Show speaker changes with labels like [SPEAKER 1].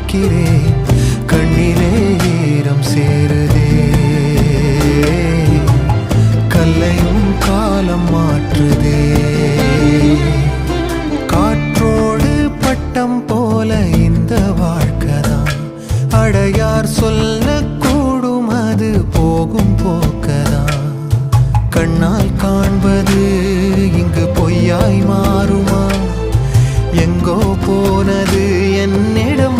[SPEAKER 1] பார்க்கிறேன், கண்ணிலே ஈரம் சேருதே. கல்லையும் காலம் மாற்றுதே. காற்றோடு பட்டம் போல இந்த வாழ்க்கைதான், அடையார் சொல்லக்கூடும் அது போகும் போக்கதான். கண்ணால் காண்பது இங்கு பொய்யாய் மாறுமா? எங்கோ போனது என்னிடம்